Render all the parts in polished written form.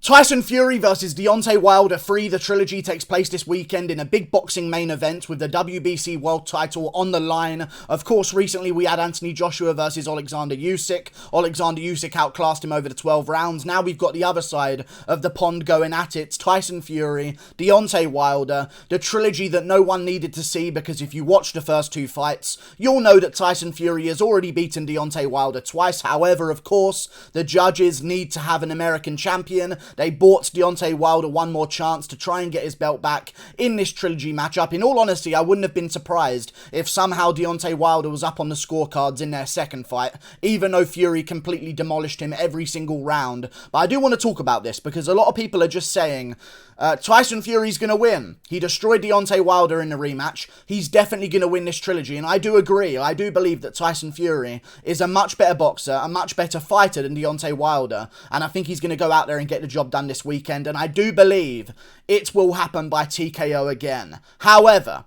Tyson Fury versus Deontay Wilder 3, the trilogy, takes place this weekend in a big boxing main event with the WBC world title on the line. Of course, recently we had Anthony Joshua versus Alexander Usyk. Alexander Usyk outclassed him over the 12 rounds. Now we've got the other side of the pond going at it. Tyson Fury, Deontay Wilder, the trilogy that no one needed to see, because if you watch the first two fights, you'll know that Tyson Fury has already beaten Deontay Wilder twice. However, of course, the judges need to have an American champion. They bought Deontay Wilder one more chance to try and get his belt back in this trilogy matchup. In all honesty, I wouldn't have been surprised if somehow Deontay Wilder was up on the scorecards in their second fight, even though Fury completely demolished him every single round. But I do want to talk about this because a lot of people are just saying, Tyson Fury's going to win. He destroyed Deontay Wilder in the rematch. He's definitely going to win this trilogy. And I do agree. I do believe that Tyson Fury is a much better boxer, a much better fighter than Deontay Wilder. And I think he's going to go out there and get the job done this weekend. And I do believe it will happen by TKO again. However,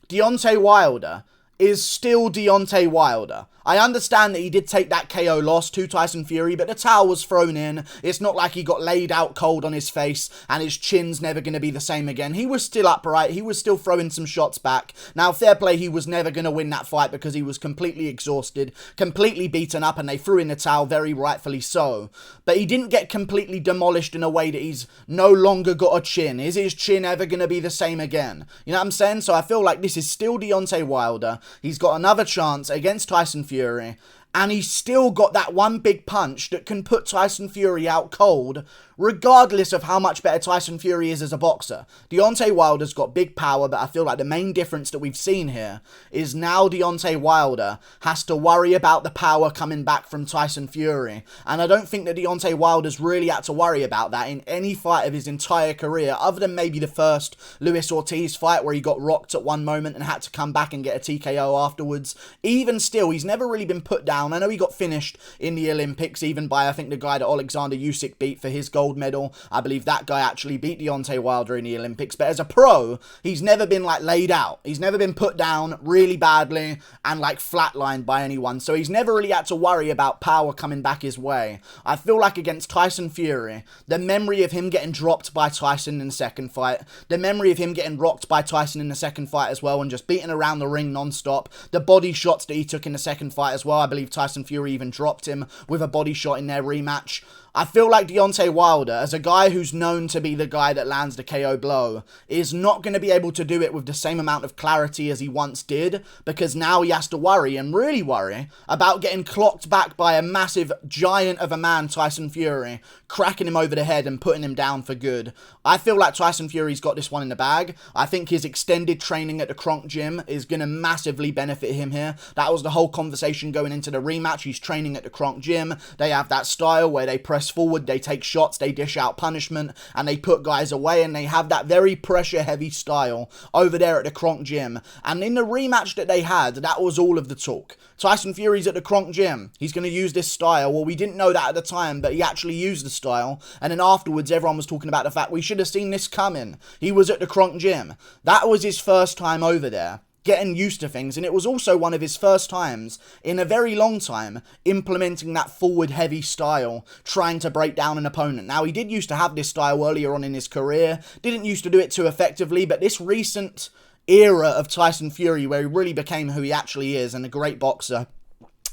Deontay Wilder is still Deontay Wilder. I understand that he did take that KO loss to Tyson Fury, but the towel was thrown in. It's not like he got laid out cold on his face and his chin's never going to be the same again. He was still upright. He was still throwing some shots back. Now, fair play, he was never going to win that fight because he was completely exhausted, completely beaten up, and they threw in the towel, very rightfully so. But he didn't get completely demolished in a way that he's no longer got a chin. Is his chin ever going to be the same again? You know what I'm saying? So I feel like this is still Deontay Wilder. He's got another chance against Tyson Fury, and he's still got that one big punch that can put Tyson Fury out cold, regardless of how much better Tyson Fury is as a boxer. Deontay Wilder's got big power, but I feel like the main difference that we've seen here is now Deontay Wilder has to worry about the power coming back from Tyson Fury. And I don't think that Deontay Wilder's really had to worry about that in any fight of his entire career, other than maybe the first Luis Ortiz fight where he got rocked at one moment and had to come back and get a TKO afterwards. Even still, he's never really been put down. I know he got finished in the Olympics, even by, I think, the guy that Alexander Usyk beat for his gold medal. I believe that guy actually beat Deontay Wilder in the Olympics. But as a pro, he's never been, like, laid out. He's never been put down really badly and, like, flatlined by anyone. So he's never really had to worry about power coming back his way. I feel like against Tyson Fury, the memory of him getting dropped by Tyson in the second fight, the memory of him getting rocked by Tyson in the second fight as well and just beating around the ring non-stop, the body shots that he took in the second fight as well. I believe Tyson Fury even dropped him with a body shot in their rematch. I feel like Deontay Wilder, as a guy who's known to be the guy that lands the KO blow, is not going to be able to do it with the same amount of clarity as he once did, because now he has to worry, and really worry, about getting clocked back by a massive giant of a man, Tyson Fury, cracking him over the head and putting him down for good. I feel like Tyson Fury's got this one in the bag. I think his extended training at the Cronk Gym is going to massively benefit him here. That was the whole conversation going into the rematch. He's training at the Cronk Gym. They have that style where they press forward, they take shots, they dish out punishment, and they put guys away, and they have that very pressure-heavy style over there at the Cronk Gym. And in the rematch that they had, that was all of the talk. Tyson Fury's at the Cronk Gym. He's going to use this style. Well, we didn't know that at the time, but he actually used the style. And then afterwards, everyone was talking about the fact we should have seen this coming. He was at the Cronk Gym. That was his first time over there, getting used to things, and it was also one of his first times in a very long time implementing that forward heavy style, trying to break down an opponent. Now, he did used to have this style earlier on in his career, didn't used to do it too effectively, but this recent era of Tyson Fury, where he really became who he actually is and a great boxer,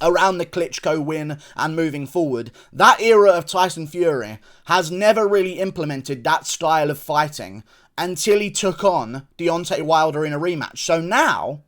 around the Klitschko win and moving forward, that era of Tyson Fury has never really implemented that style of fighting until he took on Deontay Wilder in a rematch. So now,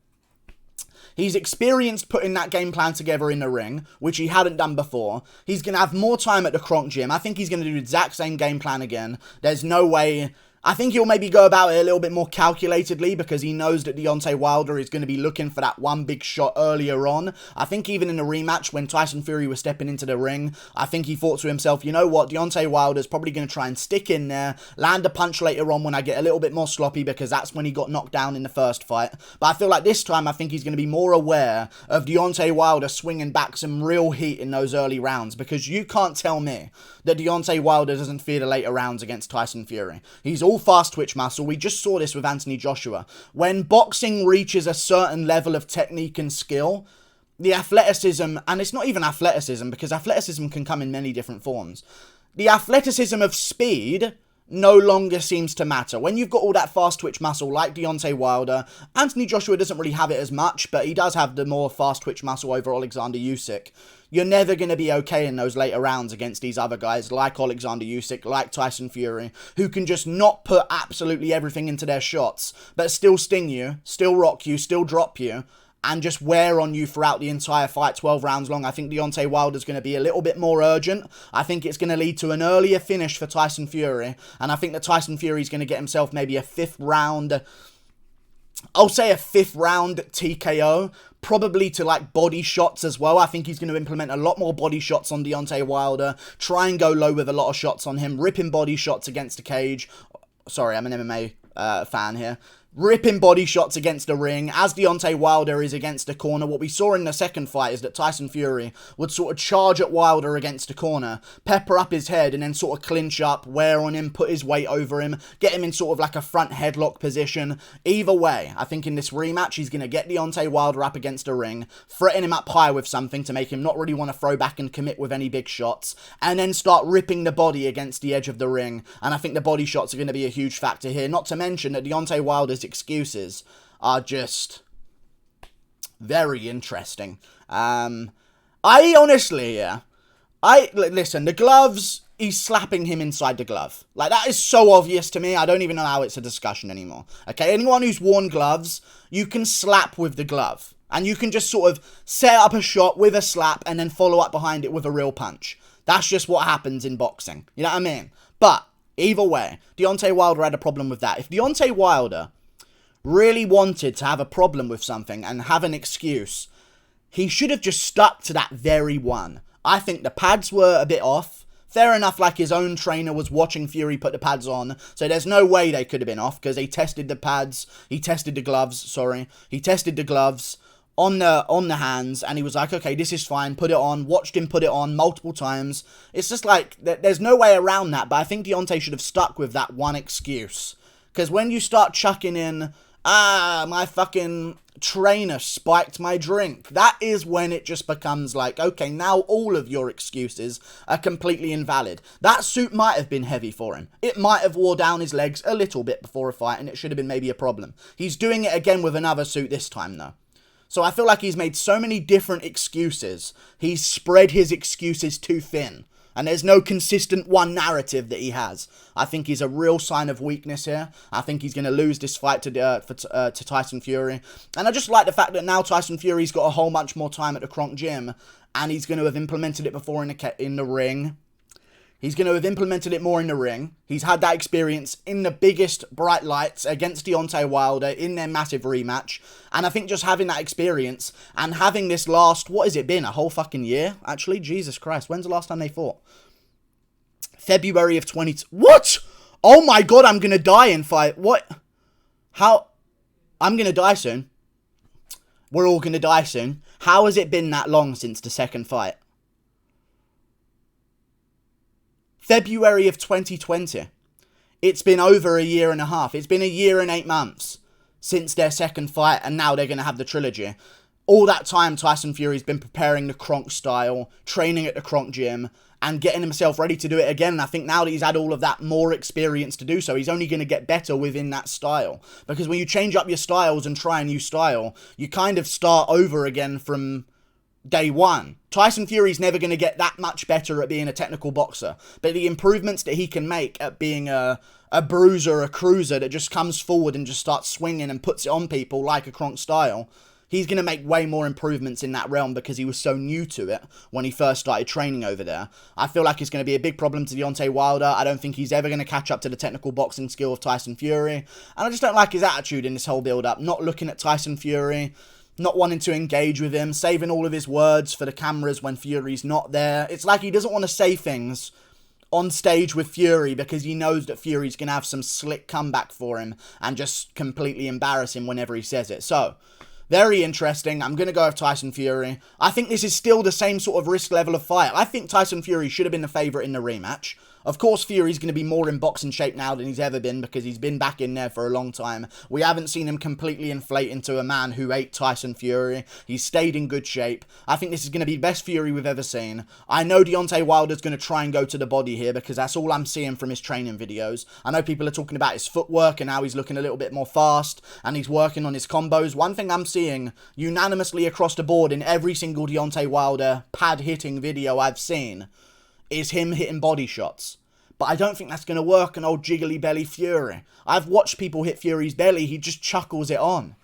he's experienced putting that game plan together in the ring, which he hadn't done before. He's going to have more time at the Cronk Gym. I think he's going to do the exact same game plan again. There's no way. I think he'll maybe go about it a little bit more calculatedly because he knows that Deontay Wilder is going to be looking for that one big shot earlier on. I think even in the rematch when Tyson Fury was stepping into the ring, I think he thought to himself, you know what, Deontay Wilder's probably going to try and stick in there, land a punch later on when I get a little bit more sloppy, because that's when he got knocked down in the first fight. But I feel like this time I think he's going to be more aware of Deontay Wilder swinging back some real heat in those early rounds, because you can't tell me that Deontay Wilder doesn't fear the later rounds against Tyson Fury. He's all fast twitch muscle. We just saw this with Anthony Joshua. When boxing reaches a certain level of technique and skill, the athleticism, and it's not even athleticism, because athleticism can come in many different forms. the athleticism of speed no longer seems to matter. When you've got all that fast twitch muscle like Deontay Wilder, Anthony Joshua doesn't really have it as much, but he does have the more fast twitch muscle over Alexander Usyk. You're never going to be okay in those later rounds against these other guys like Alexander Usyk, like Tyson Fury, who can just not put absolutely everything into their shots, but still sting you, still rock you, still drop you, and just wear on you throughout the entire fight, 12 rounds long. I think Deontay Wilder's going to be a little bit more urgent. I think it's going to lead to an earlier finish for Tyson Fury, and I think that Tyson Fury's going to get himself maybe a 5th round, I'll say a 5th round TKO, probably to like body shots as well. I think he's going to implement a lot more body shots on Deontay Wilder, try and go low with a lot of shots on him, ripping body shots against the cage. Sorry, I'm an MMA fan here. Ripping body shots against the ring, as Deontay Wilder is against the corner. What we saw in the second fight is that Tyson Fury would sort of charge at Wilder against the corner, pepper up his head, and then sort of clinch up, wear on him, put his weight over him, get him in sort of like a front headlock position. Either way, I think in this rematch, he's going to get Deontay Wilder up against the ring, threaten him up high with something to make him not really want to throw back and commit with any big shots, and then start ripping the body against the edge of the ring. And I think the body shots are going to be a huge factor here, not to mention that Deontay Wilder's excuses are just very interesting. I honestly, listen, the gloves, he's slapping him inside the glove. Like, that is so obvious to me, I don't even know how it's a discussion anymore. Okay, anyone who's worn gloves, you can slap with the glove. And you can just sort of set up a shot with a slap and then follow up behind it with a real punch. That's just what happens in boxing. You know what I mean? But, either way, Deontay Wilder had a problem with that. If Deontay Wilder really wanted to have a problem with something and have an excuse, he should have just stuck to that very one. I think the pads were a bit off. Fair enough, like his own trainer was watching Fury put the pads on, so there's no way they could have been off, because he tested the pads, he tested the gloves on the hands, and he was like, okay, this is fine, put it on, watched him put it on multiple times. It's just like, there's no way around that, but I think Deontay should have stuck with that one excuse. Because when you start chucking in, my fucking trainer spiked my drink, that is when it just becomes like, okay, now all of your excuses are completely invalid. That suit might have been heavy for him. It might have wore down his legs a little bit before a fight, and it should have been maybe a problem. He's doing it again with another suit this time, though. So I feel like he's made so many different excuses. He's spread his excuses too thin. And there's no consistent one narrative that he has. I think he's a real sign of weakness here. I think he's going to lose this fight to Tyson Fury. And I just like the fact that now Tyson Fury's got a whole bunch more time at the Cronk Gym. And he's going to have implemented it before in the ring. He's going to have implemented it more in the ring. He's had that experience in the biggest bright lights against Deontay Wilder in their massive rematch. And I think just having that experience and having this last, what has it been, a whole fucking year? Actually, Jesus Christ, when's the last time they fought? February of 20... What? Oh my god, I'm going to die in fight. What? How? I'm going to die soon. We're all going to die soon. How has it been that long since the second fight? February of 2020. It's been over a year and a half. It's been a year and 8 months since their second fight, and now they're going to have the trilogy. All that time, Tyson Fury's been preparing the Cronk style, training at the Cronk Gym, and getting himself ready to do it again. And I think now that he's had all of that more experience to do so, he's only going to get better within that style. Because when you change up your styles and try a new style, you kind of start over again from day one. Tyson Fury's never going to get that much better at being a technical boxer, but the improvements that he can make at being a bruiser, a cruiser that just comes forward and just starts swinging and puts it on people like a Cronk style, he's going to make way more improvements in that realm because he was so new to it when he first started training over there. I feel like it's going to be a big problem to Deontay Wilder. I don't think he's ever going to catch up to the technical boxing skill of Tyson Fury, and I just don't like his attitude in this whole build-up, not looking at Tyson Fury, not wanting to engage with him, saving all of his words for the cameras when Fury's not there. It's like he doesn't want to say things on stage with Fury because he knows that Fury's going to have some slick comeback for him and just completely embarrass him whenever he says it. So, very interesting. I'm going to go with Tyson Fury. I think this is still the same sort of risk level of fight. I think Tyson Fury should have been the favourite in the rematch. Of course, Fury's going to be more in boxing shape now than he's ever been because he's been back in there for a long time. We haven't seen him completely inflate into a man who ate Tyson Fury. He's stayed in good shape. I think this is going to be the best Fury we've ever seen. I know Deontay Wilder's going to try and go to the body here because that's all I'm seeing from his training videos. I know people are talking about his footwork and how he's looking a little bit more fast and he's working on his combos. One thing I'm seeing unanimously across the board in every single Deontay Wilder pad hitting video I've seen is him hitting body shots. But I don't think that's going to work on old jiggly belly Fury. I've watched people hit Fury's belly, he just chuckles it on.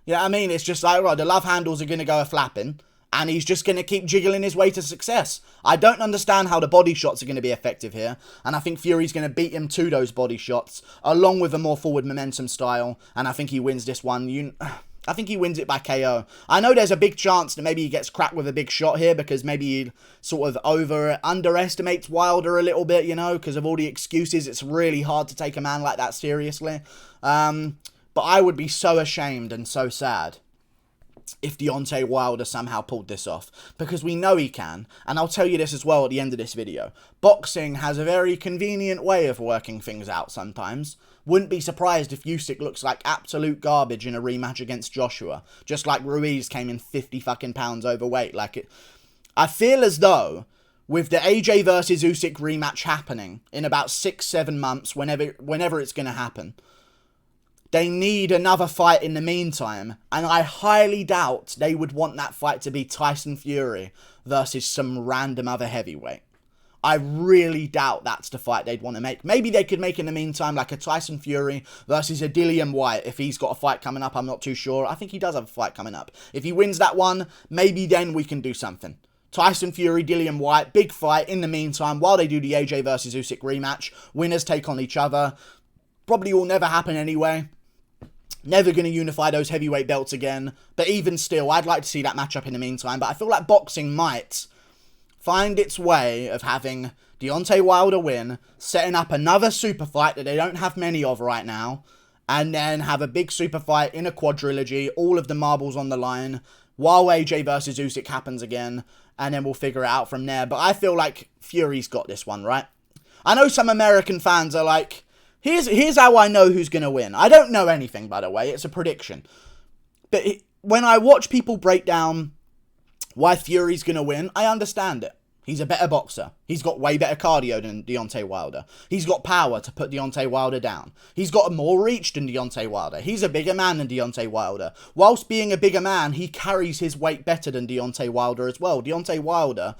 You know what I mean? It's just like, right, the love handles are going to go a-flapping, and he's just going to keep jiggling his way to success. I don't understand how the body shots are going to be effective here, and I think Fury's going to beat him to those body shots, along with a more forward momentum style, and I think he wins this one. I think he wins it by KO. I know there's a big chance that maybe he gets cracked with a big shot here because maybe he sort of underestimates Wilder a little bit, you know, because of all the excuses. It's really hard to take a man like that seriously. But I would be so ashamed and so sad if Deontay Wilder somehow pulled this off, because we know he can, and I'll tell you this as well at the end of this video. Boxing has a very convenient way of working things out sometimes. Wouldn't be surprised if Usyk looks like absolute garbage in a rematch against Joshua, just like Ruiz came in 50 fucking pounds overweight. I feel as though with the AJ versus Usyk rematch happening in about 6-7 months, whenever it's going to happen, they need another fight in the meantime, and I highly doubt they would want that fight to be Tyson Fury versus some random other heavyweight. I really doubt that's the fight they'd want to make. Maybe they could make in the meantime like a Tyson Fury versus a Dillian Whyte if he's got a fight coming up. I'm not too sure. I think he does have a fight coming up. If he wins that one, maybe then we can do something. Tyson Fury, Dillian Whyte, big fight in the meantime while they do the AJ versus Usyk rematch. Winners take on each other. Probably will never happen anyway. Never going to unify those heavyweight belts again. But even still, I'd like to see that matchup in the meantime. But I feel like boxing might find its way of having Deontay Wilder win, setting up another super fight that they don't have many of right now, and then have a big super fight in a quadrilogy, all of the marbles on the line, while AJ versus Usyk happens again, and then we'll figure it out from there. But I feel like Fury's got this one, right? I know some American fans are like, here's how I know who's going to win. I don't know anything, by the way. It's a prediction. But when I watch people break down why Fury's going to win, I understand it. He's a better boxer. He's got way better cardio than Deontay Wilder. He's got power to put Deontay Wilder down. He's got more reach than Deontay Wilder. He's a bigger man than Deontay Wilder. Whilst being a bigger man, he carries his weight better than Deontay Wilder as well. Deontay Wilder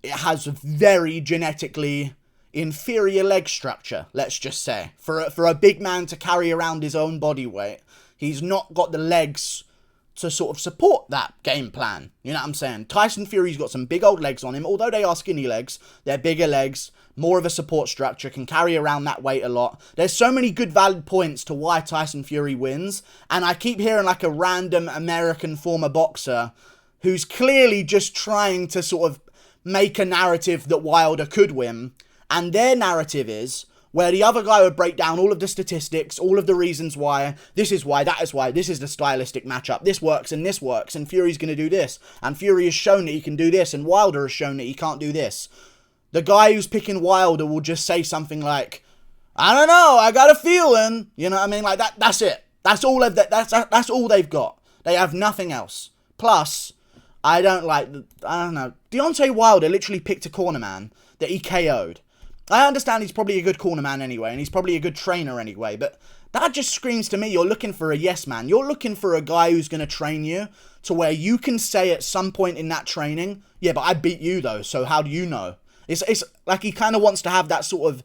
has very genetically inferior leg structure, let's just say. For a big man to carry around his own body weight, he's not got the legs to sort of support that game plan. You know what I'm saying? Tyson Fury's got some big old legs on him. Although they are skinny legs, they're bigger legs, more of a support structure, can carry around that weight a lot. There's so many good valid points to why Tyson Fury wins, and I keep hearing like a random American former boxer who's clearly just trying to sort of make a narrative that Wilder could win, and their narrative is where the other guy would break down all of the statistics, all of the reasons why, this is why, that is why, this is the stylistic matchup, this works, and Fury's going to do this, and Fury has shown that he can do this, and Wilder has shown that he can't do this. The guy who's picking Wilder will just say something like, I don't know, I got a feeling, you know what I mean, like that's it. That's all they've got. They have nothing else. Plus, I don't know, Deontay Wilder literally picked a corner man that he KO'd. I understand he's probably a good corner man anyway, and he's probably a good trainer anyway, but that just screams to me you're looking for a yes man. You're looking for a guy who's going to train you to where you can say at some point in that training, yeah, but I beat you though, so how do you know? It's like he kind of wants to have that sort of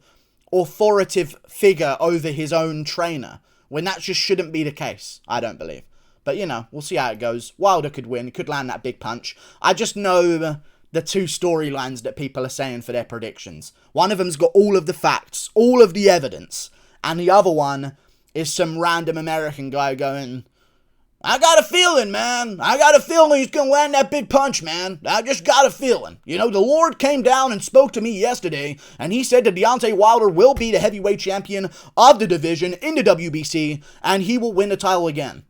authoritative figure over his own trainer, when that just shouldn't be the case, I don't believe. But, you know, we'll see how it goes. Wilder could win, could land that big punch. I just know the two storylines that people are saying for their predictions. One of them's got all of the facts, all of the evidence, and the other one is some random American guy going, I got a feeling, man. I got a feeling he's going to land that big punch, man. I just got a feeling. You know, the Lord came down and spoke to me yesterday, and he said that Deontay Wilder will be the heavyweight champion of the division in the WBC, and he will win the title again.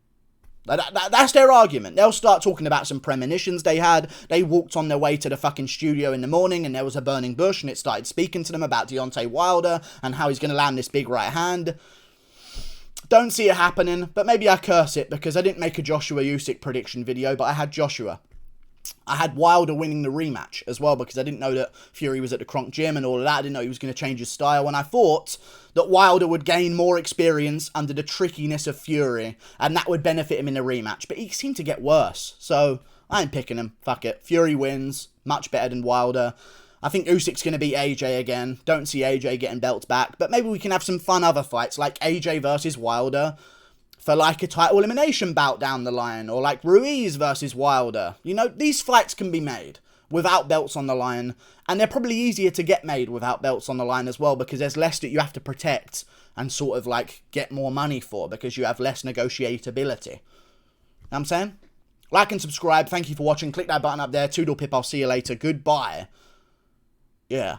That's their argument. They'll start talking about some premonitions they had. They walked on their way to the fucking studio in the morning and there was a burning bush and it started speaking to them about Deontay Wilder and how he's going to land this big right hand. Don't see it happening, but maybe I curse it because I didn't make a Joshua Usyk prediction video, but I had Joshua. I had Wilder winning the rematch as well because I didn't know that Fury was at the Cronk Gym and all of that. I didn't know he was going to change his style. And I thought that Wilder would gain more experience under the trickiness of Fury and that would benefit him in the rematch. But he seemed to get worse. So I ain't picking him. Fuck it. Fury wins. Much better than Wilder. I think Usyk's going to beat AJ again. Don't see AJ getting belts back. But maybe we can have some fun other fights like AJ versus Wilder for like a title elimination bout down the line, or like Ruiz versus Wilder. You know, these fights can be made without belts on the line, and they're probably easier to get made without belts on the line as well, because there's less that you have to protect and sort of like get more money for, because you have less negotiatability. Know what I'm saying? Like and subscribe. Thank you for watching. Click that button up there. Toodle pip. I'll see you later. Goodbye. Yeah.